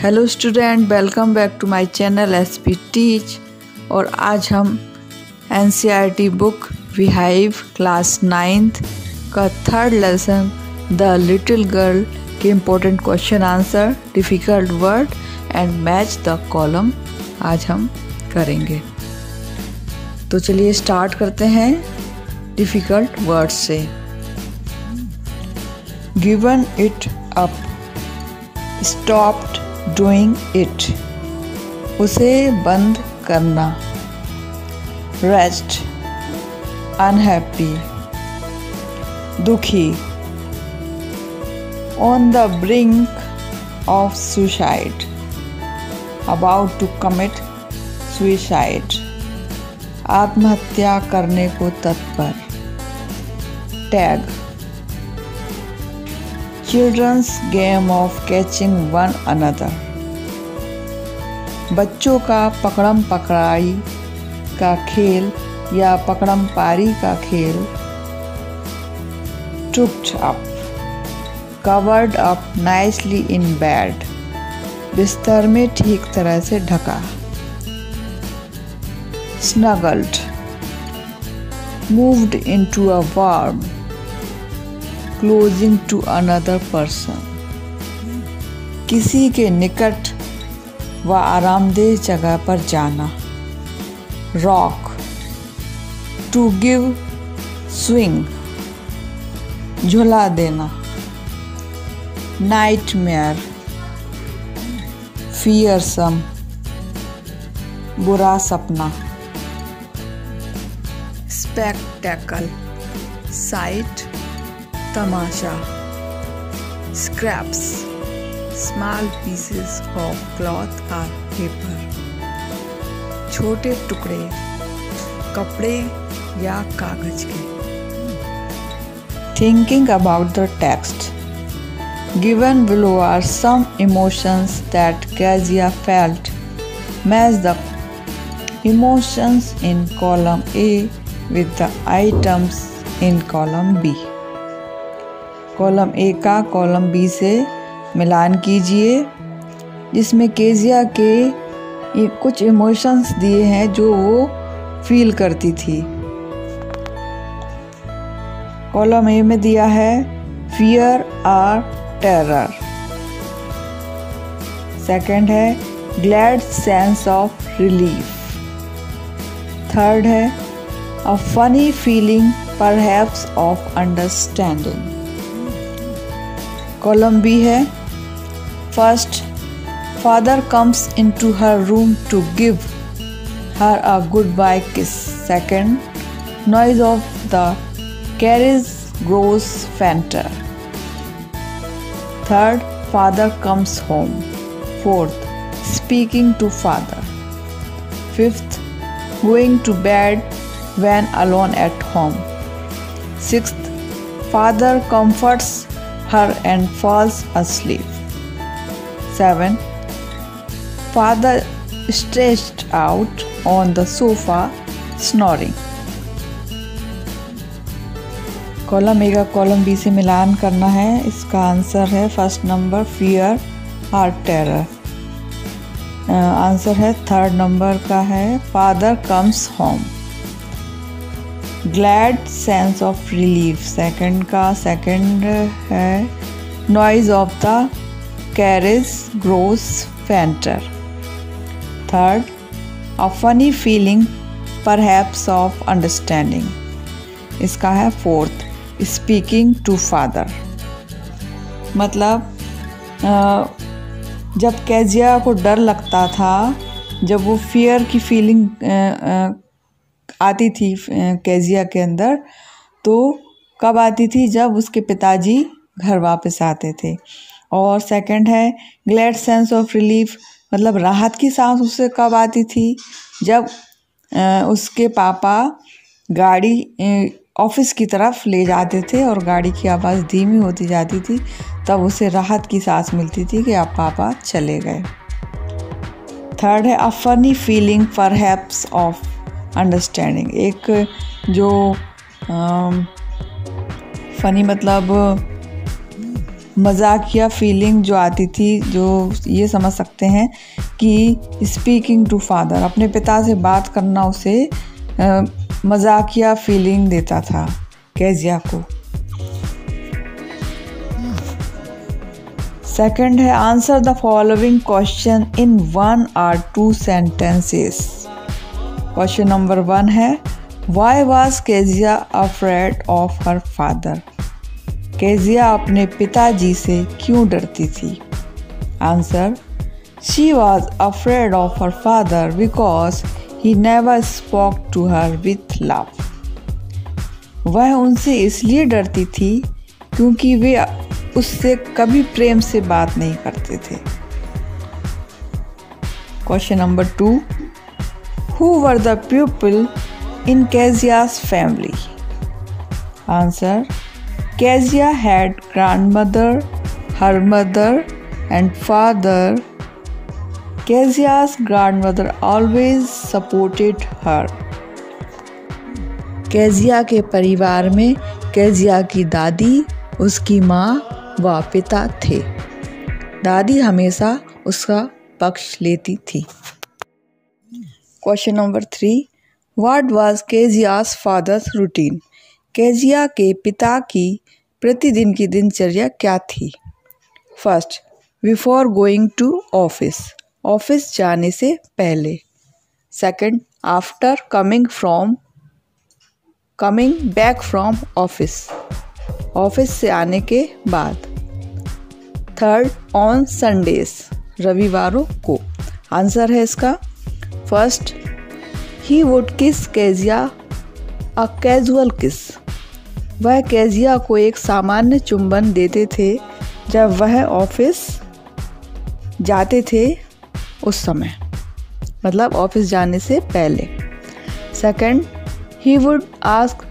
Hello student, welcome back to my channel SP teach. और आज हम NCERT book Beehive class 9th का third lesson the little girl के important question answer, difficult word and match the column आज हम करेंगे। तो चलिए स्टार्ट करते हैं डिफ़िकल्ट वर्ड से। Given it up, stopped doing it, उसे बंद करना। रेस्ट, अनहैप्पी, दुखी। On the brink of suicide, about to commit suicide, आत्महत्या करने को तत्पर। Tag, children's game of catching one another, बच्चों का पकड़म पकड़ाई का खेल या पकड़म पारी का खेल। Tucked up, covered up nicely in bed, बिस्तर में ठीक तरह से ढका। Snuggled, moved into a warm, closing to another person, किसी के निकट व आरामदेह जगह पर जाना। रॉक, टू गिव स्विंग, झुला देना। नाइटमेयर, फियरसम, बुरा सपना। Spectacle, site, Tamasha. Scraps, small pieces of cloth और पेपर, छोटे टुकड़े कपड़े या कागज के। Thinking about the text, given below are some emotions that Kezia felt. Match the emotions in column A with the items in column B. Column A का column B से मिलान कीजिए, जिसमें केजिया के ये कुछ इमोशंस दिए हैं जो वो फील करती थी। कॉलम ए में दिया है फियर और टेरर। सेकंड है glad sense of relief. Third है a funny feeling perhaps of understanding. Column B है first, father comes into her room to give her a goodbye kiss. Second, noise of the carriage grows fainter. Third, father comes home. Fourth, speaking to father. Fifth, going to bed when alone at home. Sixth, father comforts her and falls asleep. 7. Father stretched out on the sofa snoring. Column A का column B से मिलान करना है। इसका answer है first number fear और terror. Answer है third number का है father comes home. Glad sense of relief, second का सेकंड है noise of the carriage grows fainter. Third, a funny feeling perhaps of understanding. इसका है फोर्थ, स्पीकिंग टू फादर। मतलब जब केजिया को डर लगता था, जब वो फियर की फीलिंग आती थी केजिया के अंदर, तो कब आती थी? जब उसके पिताजी घर वापस आते थे। और सेकंड है ग्लैड सेंस ऑफ रिलीफ, मतलब राहत की सांस उससे कब आती थी? जब उसके पापा गाड़ी ऑफिस की तरफ ले जाते थे और गाड़ी की आवाज़ धीमी होती जाती थी, तब उसे राहत की सांस मिलती थी कि अब पापा चले गए। थर्ड है a funny feeling perhaps of understanding. एक जो फनी मतलब मजाकिया फीलिंग जो आती थी, जो ये समझ सकते हैं कि स्पीकिंग टू फादर, अपने पिता से बात करना उसे मजाकिया फीलिंग देता था केजिया को। सेकंड है answer the following question in 1 or 2 sentences। Question number 1 है why was Kezia afraid of her father. Kezia अपने पिताजी से क्यों डरती थी? Answer she was afraid of her father because he never spoke to her with love. वह उनसे इसलिए डरती थी क्योंकि वे उससे कभी प्रेम से बात नहीं करते थे। Question number 2 who were the people in Kezia's family. Answer Kezia had grandmother, her mother and father. Kezia's grandmother always supported her. Kezia के परिवार में केजिया की दादी, उसकी माँ व पिता थे। दादी हमेशा उसका पक्ष लेती थी। Question number 3 What was Kezia's father's routine? केजिया के पिता की प्रतिदिन की दिनचर्या क्या थी? First before going to office, office जाने से पहले। Second after coming back from office, office से आने के बाद। थर्ड ऑन संडेज, रविवारों को। आंसर है इसका फर्स्ट ही वुड किस केजिया अ कैजुअल किस। वह केजिया को एक सामान्य चुंबन देते थे जब वह ऑफिस जाते थे उस समय, मतलब ऑफिस जाने से पहले। Second he would ask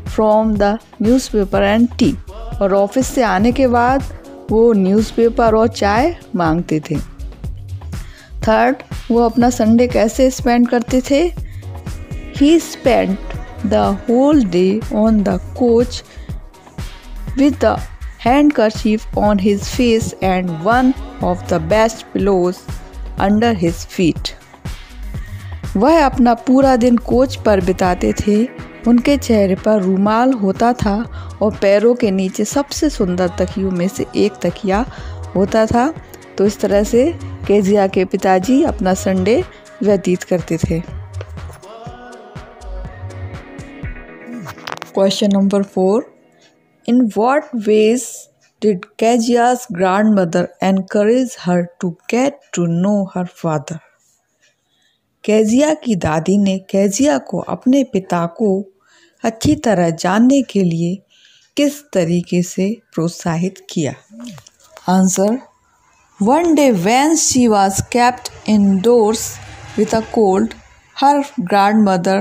from the newspaper and T, और ऑफिस से आने के बाद वो न्यूज़पेपर और चाय मांगते थे। थर्ड वो अपना संडे कैसे स्पेंड करते थे? ही spend the whole day on the couch with the handkerchief on his face and one of the best pillows under his feet. वह अपना पूरा दिन कोच पर बिताते थे, उनके चेहरे पर रूमाल होता था और पैरों के नीचे सबसे सुंदर तकियों में से एक तकिया होता था। तो इस तरह से केजिया के पिताजी अपना संडे व्यतीत करते थे। Question number 4 In what ways did Kezia's grandmother encourage her to get to know her father? Kezia की दादी ने केजिया को अपने पिता को अच्छी तरह जानने के लिए किस तरीके से प्रोत्साहित किया? Answer One day when she was kept indoors with a cold, her grandmother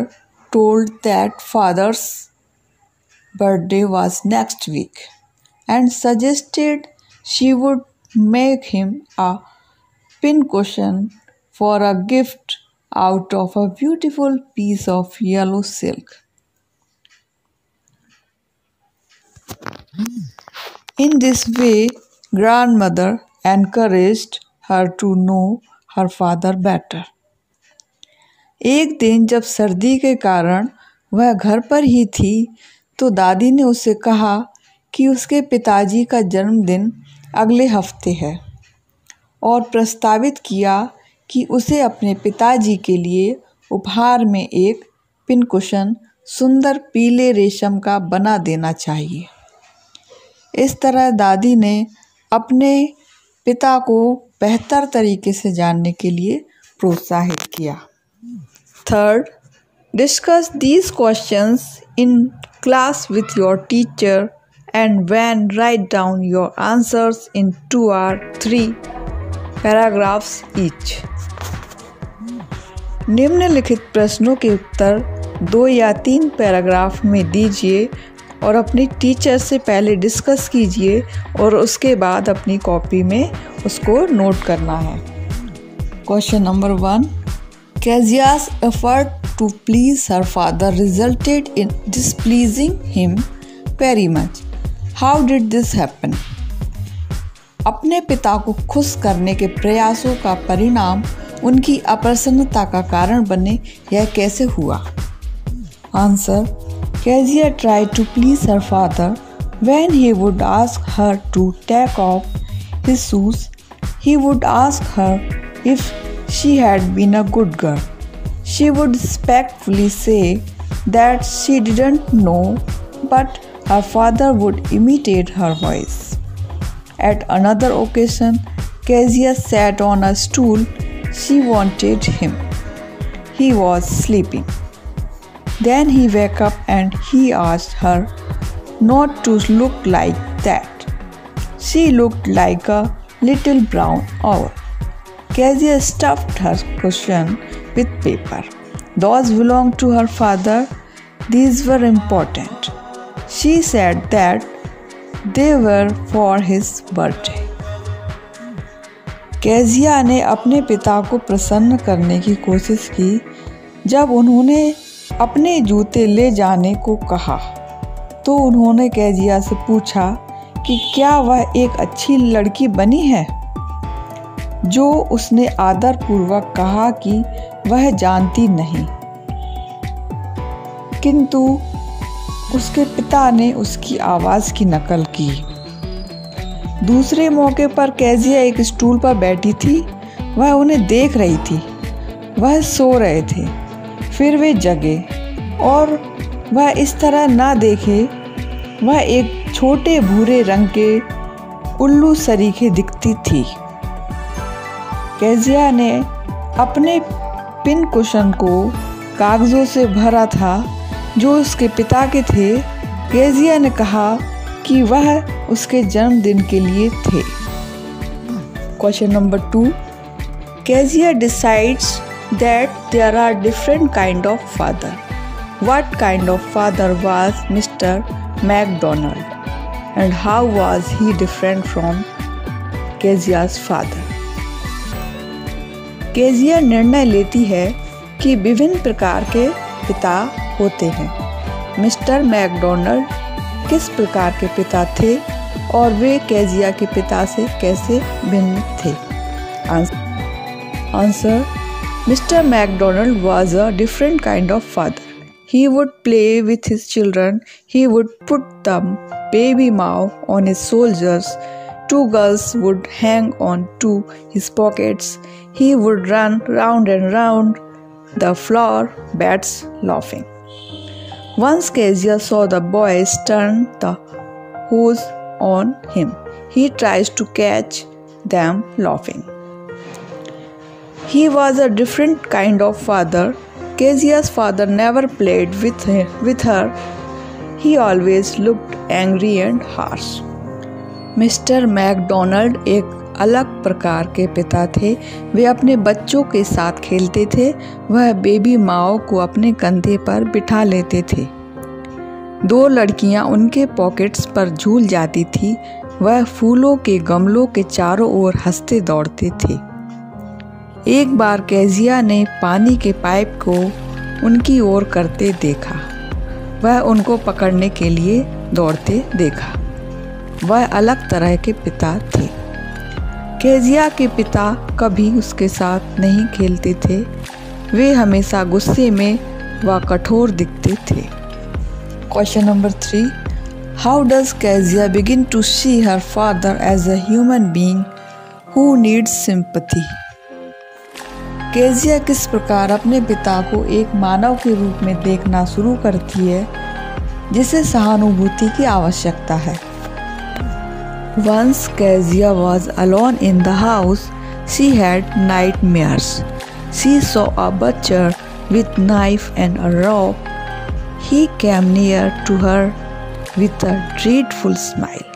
told that father's birthday was next week and suggested she would make him a pincushion for a gift out of a beautiful piece of yellow silk. In this way, grandmother encouraged her to know her father better. एक दिन जब सर्दी के कारण वह घर पर ही थी तो दादी ने उसे कहा कि उसके पिताजी का जन्मदिन अगले हफ्ते है और प्रस्तावित किया कि उसे अपने पिताजी के लिए उपहार में एक पिनकुशन सुंदर पीले रेशम का बना देना चाहिए। इस तरह दादी ने अपने पिता को बेहतर तरीके से जानने के लिए प्रोत्साहित किया। Third, discuss these questions in class with your teacher and when write down your answers in 2 or 3 paragraphs each. निम्नलिखित प्रश्नों के उत्तर 2 या 3 पैराग्राफ में दीजिए और अपनी टीचर से पहले डिस्कस कीजिए और उसके बाद अपनी कॉपी में उसको नोट करना है। Question number 1 Kezia's effort to please her father resulted in displeasing him very much. How did this happen? अपने पिता को खुश करने के प्रयासों का परिणाम उनकी अप्रसन्नता का कारण बने, यह कैसे हुआ? Answer: Kezia tried to please her father. When he would ask her to take off his shoes, he would ask her if she had been a good girl. She would respectfully say that she didn't know, but her father would imitate her voice. At another occasion, Kezia sat on a stool. She wanted him. He was sleeping. Then he woke up and he asked her not to look like that. She looked like a little brown owl. Kezia stuffed her cushion with paper. Those belonged to her father. These were important. She said that they were for his birthday. Kezia ने अपने पिता को प्रसन्न करने की कोशिश की जब उन्होंने अपने जूते ले जाने को कहा तो उन्होंने केजिया से पूछा कि क्या वह एक अच्छी लड़की बनी है, जो उसने आदरपूर्वक कहा कि वह जानती नहीं, किंतु उसके पिता ने उसकी आवाज़ की नकल की। दूसरे मौके पर केजिया एक स्टूल पर बैठी थी। वह उन्हें देख रही थी। वह सो रहे थे, फिर वे जगे और वह इस तरह ना देखे। वह एक छोटे भूरे रंग के उल्लू सरीखे दिखती थी। केजिया ने अपने पिन कुशन को कागज़ों से भरा था जो उसके पिता के थे। केजिया ने कहा कि वह उसके जन्मदिन के लिए थे। Question number 2, Kezia decides that there are different kind of father. What kind of father was Mr. McDonald and how was he different from Kezia's father? Kezia निर्णय लेती है कि विभिन्न प्रकार के पिता होते हैं। मिस्टर मैकडोनाल्ड किस प्रकार के पिता थे और वे केजिया के पिता से कैसे भिन्न थे? Answer: Mr. McDonald was a different kind of father. He would play with his children. He would put the baby mouse on his shoulders. 2 girls would hang on to his pockets. He would run round and round the floor, beds laughing. Once Kezia saw the boys turn the hose on him. He tries to catch them laughing. He was a different kind of father. Kezia's father never played with her. He always looked angry and harsh. Mr McDonald एक अलग प्रकार के पिता थे। वे अपने बच्चों के साथ खेलते थे। वह बेबी माओ को अपने कंधे पर बिठा लेते थे। 2 लड़कियां उनके पॉकेट्स पर झूल जाती थी। वह फूलों के गमलों के चारों ओर हंसते दौड़ते थे। एक बार केजिया ने पानी के पाइप को उनकी ओर करते देखा। वह उनको पकड़ने के लिए दौड़ते देखा। वह अलग तरह के पिता थे। केजिया के पिता कभी उसके साथ नहीं खेलते थे। वे हमेशा गुस्से में व कठोर दिखते थे। Question number 3, how does Kezia begin to see her father as a human being who needs sympathy? Kezia किस प्रकार अपने पिता को एक मानव के रूप में देखना शुरू करती है जिसे सहानुभूति की आवश्यकता है? Once Kezia was alone in the house. She had nightmares. She saw a butcher with knife and a rope. He came near to her with a dreadful smile.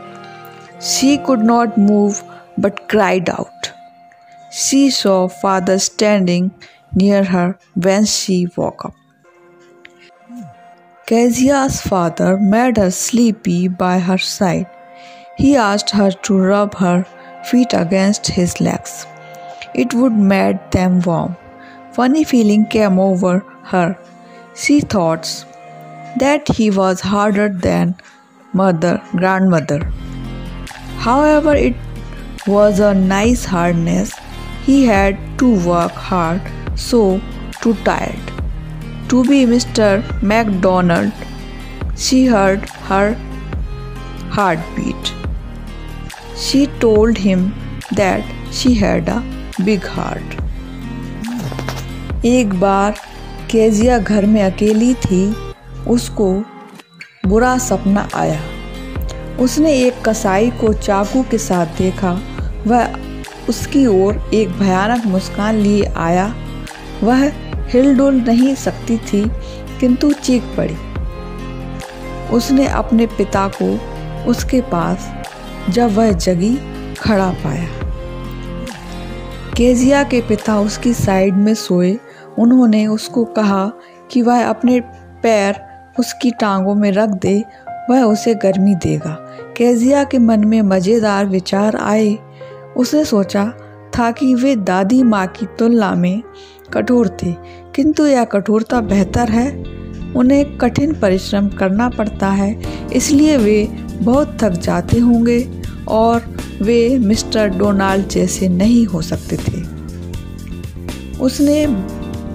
She could not move but cried out. She saw father standing near her when she woke up. Kezia's father made her sleepy by her side. He asked her to rub her feet against his legs. It would make them warm. Funny feeling came over her. She thought that he was harder than grandmother. However, it was a nice hardness. He had to work hard, so too tired to be Mr. MacDonald. She heard her heartbeat. She told him that she had a big heart. एक बार Kezia घर में अकेली थी। उसको बुरा सपना आया। उसने एक कसाई को चाकू के साथ देखा। वह उसकी ओर एक भयानक मुस्कान लिए आया। वह हिलडुल नहीं सकती थी, किंतु चीख पड़ी। उसने अपने पिता को उसके पास, जब वह जगी, खड़ा पाया। केजिया के पिता उसकी साइड में सोए। उन्होंने उसको कहा कि वह अपने पैर उसकी टांगों में रख दे, वह उसे गर्मी देगा। केजिया के मन में मज़ेदार विचार आए। उसने सोचा था कि वे दादी माँ की तुलना में कठोर थे, किंतु यह कठोरता बेहतर है। उन्हें कठिन परिश्रम करना पड़ता है, इसलिए वे बहुत थक जाते होंगे और वे मिस्टर डोनाल्ड जैसे नहीं हो सकते थे। उसने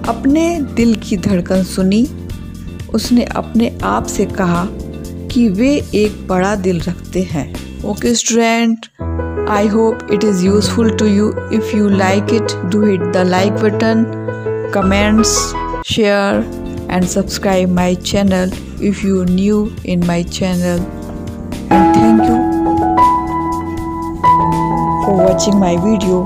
अपने दिल की धड़कन सुनी। उसने अपने आप से कहा कि वे एक बड़ा दिल रखते हैं। Okay student, I hope it is useful to you. If you like it, do hit the like button, comments, share and subscribe my channel if you are new in my channel. And thank you for watching my video.